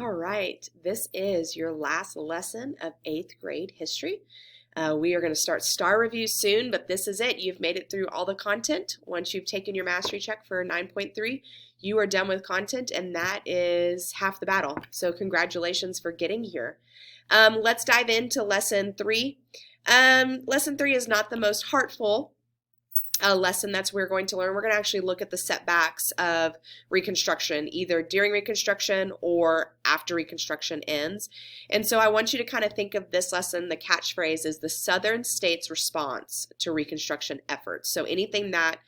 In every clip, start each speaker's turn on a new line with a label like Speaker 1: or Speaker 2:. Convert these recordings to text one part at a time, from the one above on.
Speaker 1: All right, this is your last lesson of 8th grade history. We are going to start star reviews soon, but this is it. You've made it through all the content. Once you've taken your mastery check for 9.3, you are done with content, and that is half the battle. So congratulations for getting here. Let's dive into lesson 3. Lesson 3 is not the most heartful lesson that's we're going to learn. We're going to actually look at the setbacks of Reconstruction, either during Reconstruction or after Reconstruction ends. And so I want you to kind of think of this lesson, the catchphrase is the Southern states' response to Reconstruction efforts. So anything that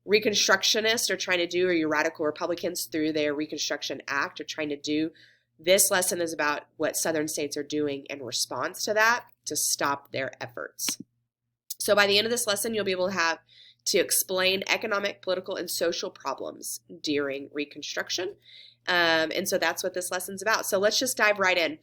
Speaker 1: Reconstructionists are trying to do, or your radical Republicans through their Reconstruction Act are trying to do, this lesson is about what Southern states are doing in response to that to stop their efforts. So by the end of this lesson, you'll be able to explain economic, political, and social problems during Reconstruction. And so that's what this lesson's about. So let's just dive right in.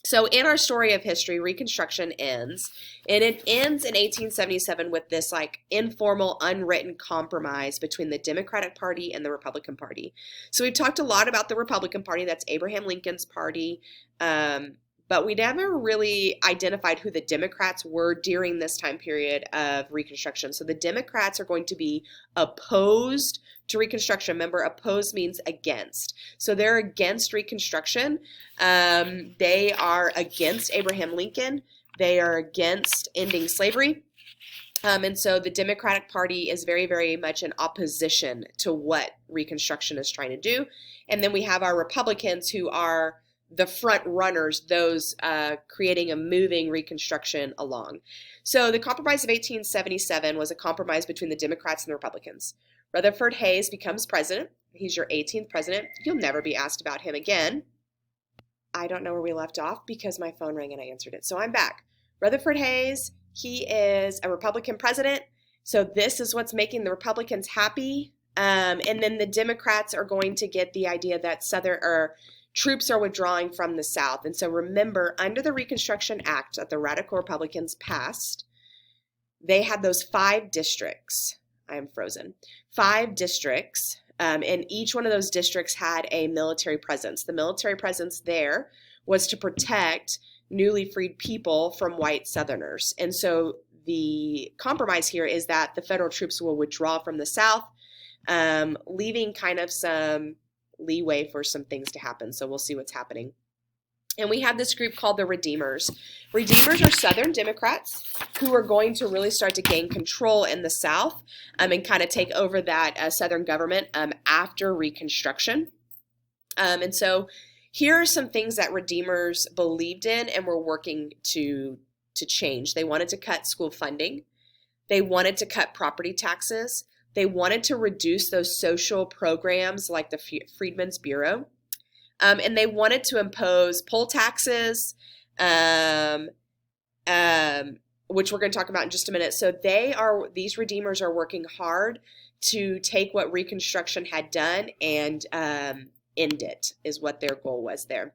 Speaker 1: So in our story of history, Reconstruction ends, and it ends in 1877 with this like informal, unwritten compromise between the Democratic Party and the Republican Party. So we've talked a lot about the Republican Party, that's Abraham Lincoln's party, but we never really identified who the Democrats were during this time period of Reconstruction. So the Democrats are going to be opposed to Reconstruction. Remember, opposed means against. So they're against Reconstruction. They are against Abraham Lincoln. They are against ending slavery. And so the Democratic Party is very, very much in opposition to what Reconstruction is trying to do. And then we have our Republicans who are the front runners, those creating a moving Reconstruction along. So the Compromise of 1877 was a compromise between the Democrats and the Republicans. Rutherford Hayes becomes president. He's your 18th president. You'll never be asked about him again. I don't know where we left off because my phone rang and I answered it. So I'm back. Rutherford Hayes, he is a Republican president. So this is what's making the Republicans happy. And then the Democrats are going to get the idea that troops are withdrawing from the South. And so remember, under the Reconstruction Act that the Radical Republicans passed, they had those 5 districts. I am frozen. 5 districts, and each one of those districts had a military presence. The military presence there was to protect newly freed people from white Southerners. And so the compromise here is that the federal troops will withdraw from the South, leaving kind of some leeway for some things to happen. So we'll see what's happening. And we have this group called the Redeemers. Redeemers are Southern Democrats who are going to really start to gain control in the South and kind of take over that Southern government after Reconstruction. And so here are some things that Redeemers believed in and were working to change. They wanted to cut school funding. They wanted to cut property taxes. They wanted to reduce those social programs like the Freedmen's Bureau. And they wanted to impose poll taxes, which we're going to talk about in just a minute. So these Redeemers are working hard to take what Reconstruction had done and end it, is what their goal was there.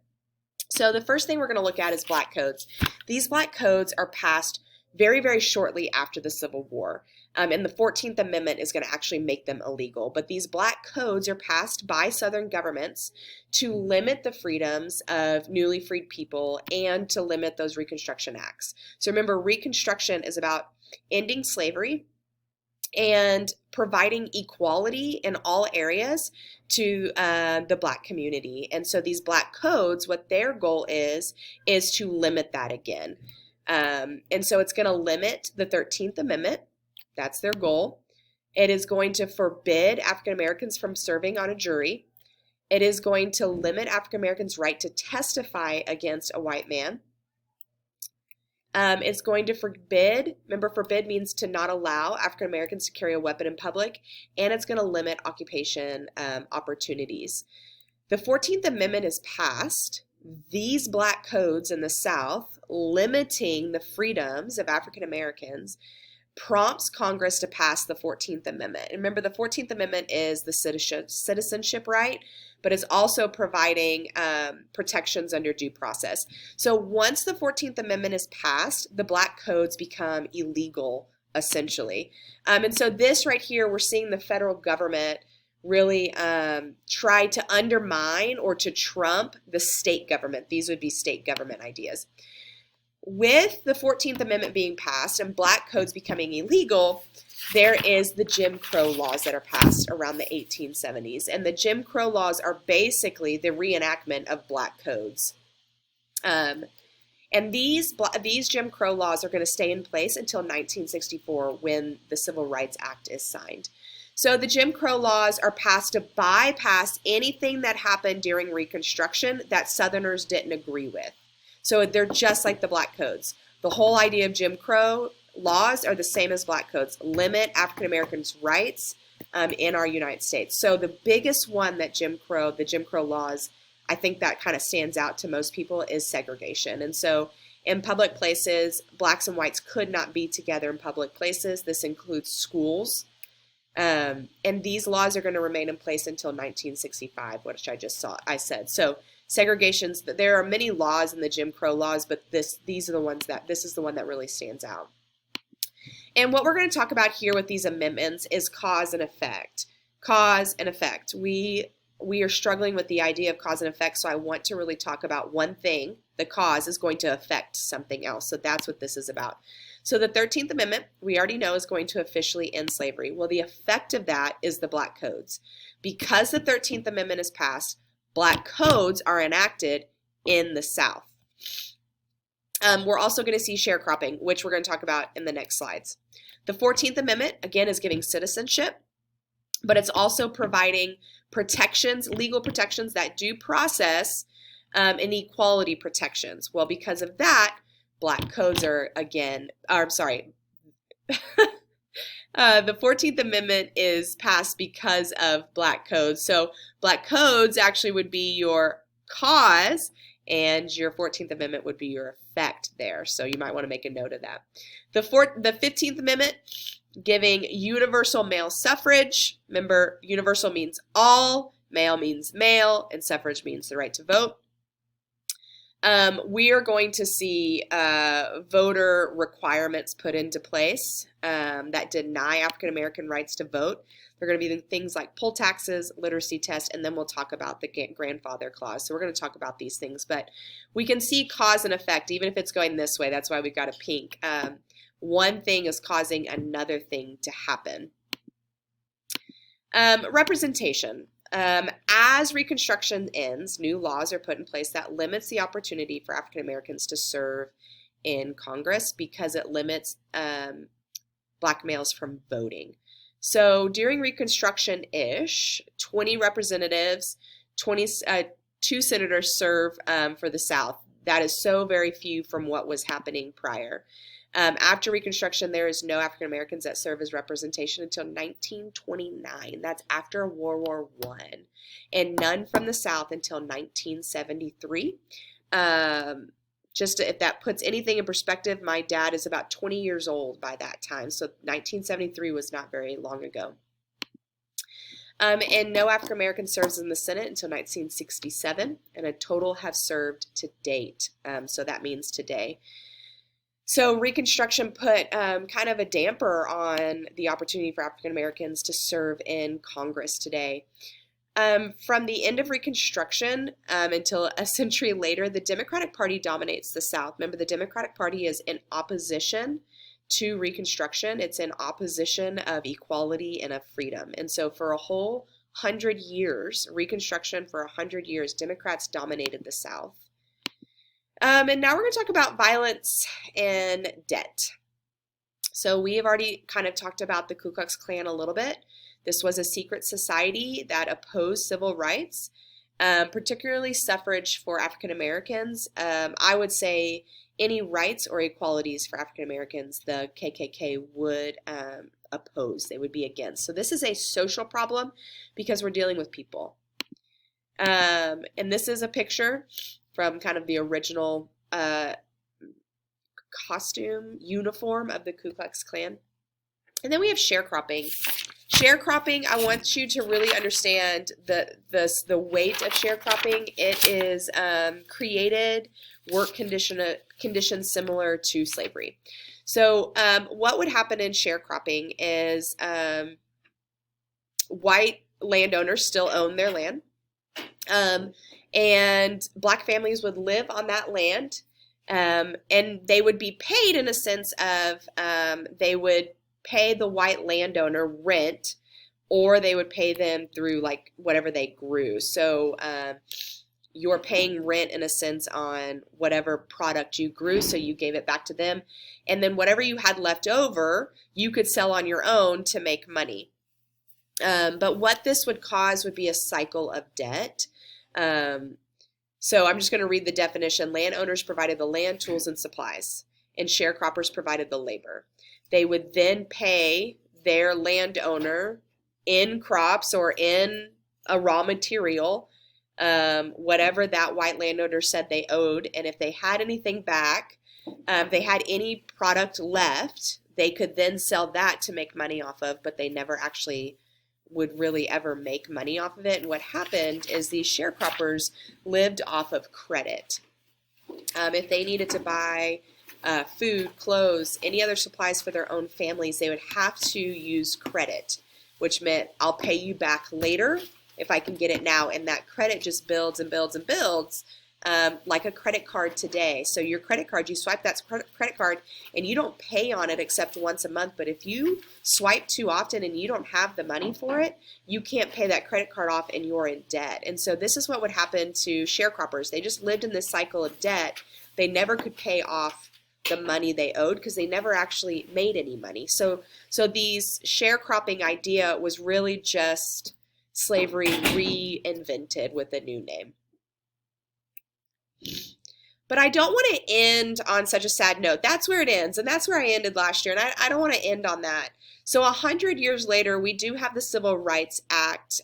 Speaker 1: So the first thing we're going to look at is black codes. These black codes are passed very, very shortly after the Civil War. And the 14th Amendment is going to actually make them illegal. But these black codes are passed by Southern governments to limit the freedoms of newly freed people and to limit those Reconstruction acts. So remember, Reconstruction is about ending slavery and providing equality in all areas to the black community. And so these black codes, what their goal is to limit that again. And so it's going to limit the 13th Amendment. That's their goal. It is going to forbid African Americans from serving on a jury. It is going to limit African Americans' right to testify against a white man. It's going to forbid, remember, forbid means to not allow African Americans to carry a weapon in public, and it's going to limit occupation opportunities. The 14th Amendment is passed. These black codes in the South, limiting the freedoms of African Americans, prompts Congress to pass the 14th Amendment. And remember, the 14th Amendment is the citizenship right, but is also providing protections under due process. So once the 14th Amendment is passed, the black codes become illegal, essentially. And so this right here, we're seeing the federal government really try to undermine or to trump the state government. These would be state government ideas. With the 14th Amendment being passed and black codes becoming illegal, there is the Jim Crow laws that are passed around the 1870s. And the Jim Crow laws are basically the reenactment of black codes. And these Jim Crow laws are going to stay in place until 1964 when the Civil Rights Act is signed. So the Jim Crow laws are passed to bypass anything that happened during Reconstruction that Southerners didn't agree with. So they're just like the black codes. The whole idea of Jim Crow laws are the same as black codes, limit African Americans' rights in our United States. So the biggest one that the Jim Crow laws, I think that kind of stands out to most people, is segregation. And so in public places, blacks and whites could not be together in public places. This includes schools. And these laws are going to remain in place until 1965, which I said. So segregations, there are many laws in the Jim Crow laws, but this is the one that really stands out. And what we're going to talk about here with these amendments is cause and effect. Cause and effect. We are struggling with the idea of cause and effect, so I want to really talk about one thing. The cause is going to affect something else, so that's what this is about. So the 13th Amendment, we already know, is going to officially end slavery. Well, the effect of that is the black codes. Because the 13th Amendment is passed, black codes are enacted in the South. We're also going to see sharecropping, which we're going to talk about in the next slides. The 14th Amendment, again, is giving citizenship, but it's also providing protections, legal protections, that due process and equality protections. Well, because of that, black codes the 14th Amendment is passed because of black codes. So black codes actually would be your cause, and your 14th Amendment would be your effect there. So you might want to make a note of that. The 15th Amendment, giving universal male suffrage. Remember, universal means all, male means male, and suffrage means the right to vote. We are going to see voter requirements put into place that deny African American rights to vote. They're going to be things like poll taxes, literacy tests, and then we'll talk about the grandfather clause. So we're going to talk about these things, but we can see cause and effect, even if it's going this way. That's why we've got a pink. One thing is causing another thing to happen. Representation. As Reconstruction ends, new laws are put in place that limits the opportunity for African Americans to serve in Congress because it limits black males from voting. So during Reconstruction-ish, 20 representatives, 2 senators serve for the South. That is so very few from what was happening prior. After Reconstruction, there is no African Americans that serve as representation until 1929. That's after World War I. And none from the South until 1973. If that puts anything in perspective, my dad is about 20 years old by that time. So 1973 was not very long ago. And no African American serves in the Senate until 1967. And a total have served to date. So that means today. So Reconstruction put kind of a damper on the opportunity for African Americans to serve in Congress today. From the end of Reconstruction until a century later, the Democratic Party dominates the South. Remember, the Democratic Party is in opposition to Reconstruction. It's in opposition of equality and of freedom. And so for a whole 100 years, Reconstruction for 100 years, Democrats dominated the South. And now we're going to talk about violence and debt. So we have already kind of talked about the Ku Klux Klan a little bit. This was a secret society that opposed civil rights, particularly suffrage for African Americans. I would say any rights or equalities for African Americans, the KKK would oppose. They would be against. So this is a social problem because we're dealing with people. And this is a picture from kind of the original costume, uniform of the Ku Klux Klan. And then we have sharecropping. Sharecropping, I want you to really understand the weight of sharecropping. It is created work conditions similar to slavery. So what would happen in sharecropping is white landowners still own their land. And black families would live on that land, and they would be paid in a sense of they would pay the white landowner rent, or they would pay them through like whatever they grew. So you're paying rent in a sense on whatever product you grew, so you gave it back to them. And then whatever you had left over, you could sell on your own to make money. But what this would cause would be a cycle of debt. So I'm just going to read the definition. Landowners provided the land, tools, and supplies, and sharecroppers provided the labor. They would then pay their landowner in crops or in a raw material, whatever that white landowner said they owed. And if they had anything back, they had any product left, they could then sell that to make money off of, but they never actually would really ever make money off of it. And what happened is these sharecroppers lived off of credit. If they needed to buy food, clothes, any other supplies for their own families, they would have to use credit, which meant I'll pay you back later if I can get it now. And that credit just builds and builds and builds, like a credit card today. So your credit card, you swipe that credit card and you don't pay on it except once a month. But if you swipe too often and you don't have the money for it, you can't pay that credit card off and you're in debt. And so this is what would happen to sharecroppers. They just lived in this cycle of debt. They never could pay off the money they owed because they never actually made any money. So these sharecropping idea was really just slavery reinvented with a new name. But I don't want to end on such a sad note. That's where it ends, and that's where I ended last year, and I don't want to end on that. So 100 years later, we do have the Civil Rights Act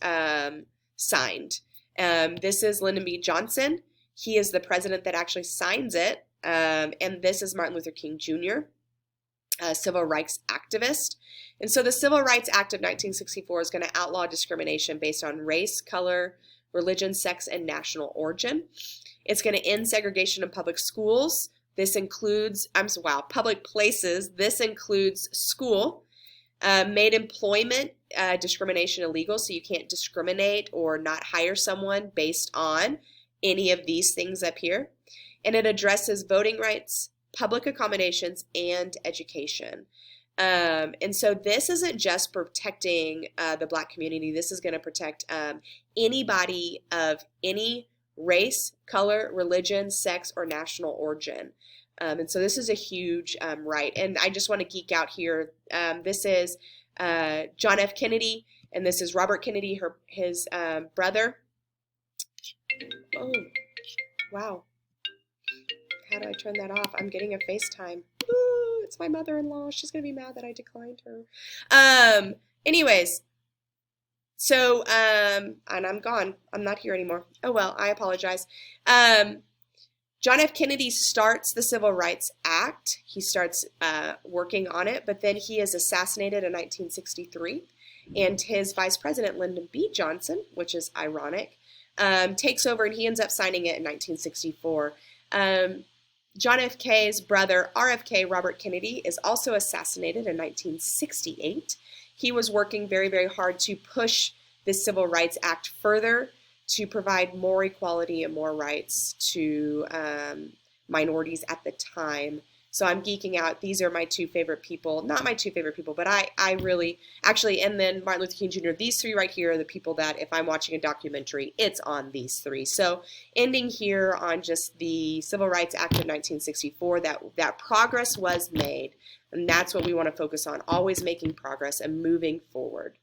Speaker 1: signed. This is Lyndon B. Johnson. He is the president that actually signs it, and this is Martin Luther King Jr., a civil rights activist. And so the Civil Rights Act of 1964 is going to outlaw discrimination based on race, color, religion, sex, and national origin. It's going to end segregation in public schools. This includes, public places. This includes school. Made employment discrimination illegal, so you can't discriminate or not hire someone based on any of these things up here. And it addresses voting rights, public accommodations, and education. And so this isn't just protecting the Black community. This is going to protect anybody of any race, color, religion, sex, or national origin. And so this is a huge right. And I just want to geek out here. This is John F. Kennedy, and this is Robert Kennedy, his brother. Oh, wow. How do I turn that off? I'm getting a FaceTime. Ooh, it's my mother-in-law. She's going to be mad that I declined her. Anyways. So, and I'm gone. I'm not here anymore. Oh, well, I apologize. John F. Kennedy starts the Civil Rights Act. He starts working on it, but then he is assassinated in 1963. And his vice president, Lyndon B. Johnson, which is ironic, takes over, and he ends up signing it in 1964. John F. K's brother, RFK, Robert Kennedy, is also assassinated in 1968. He was working very, very hard to push the Civil Rights Act further to provide more equality and more rights to minorities at the time. So I'm geeking out. These are my two favorite people. Not my two favorite people, but I really, actually, and then Martin Luther King Jr., these three right here are the people that if I'm watching a documentary, it's on these three. So ending here on just the Civil Rights Act of 1964, that progress was made. And that's what we want to focus on, always making progress and moving forward.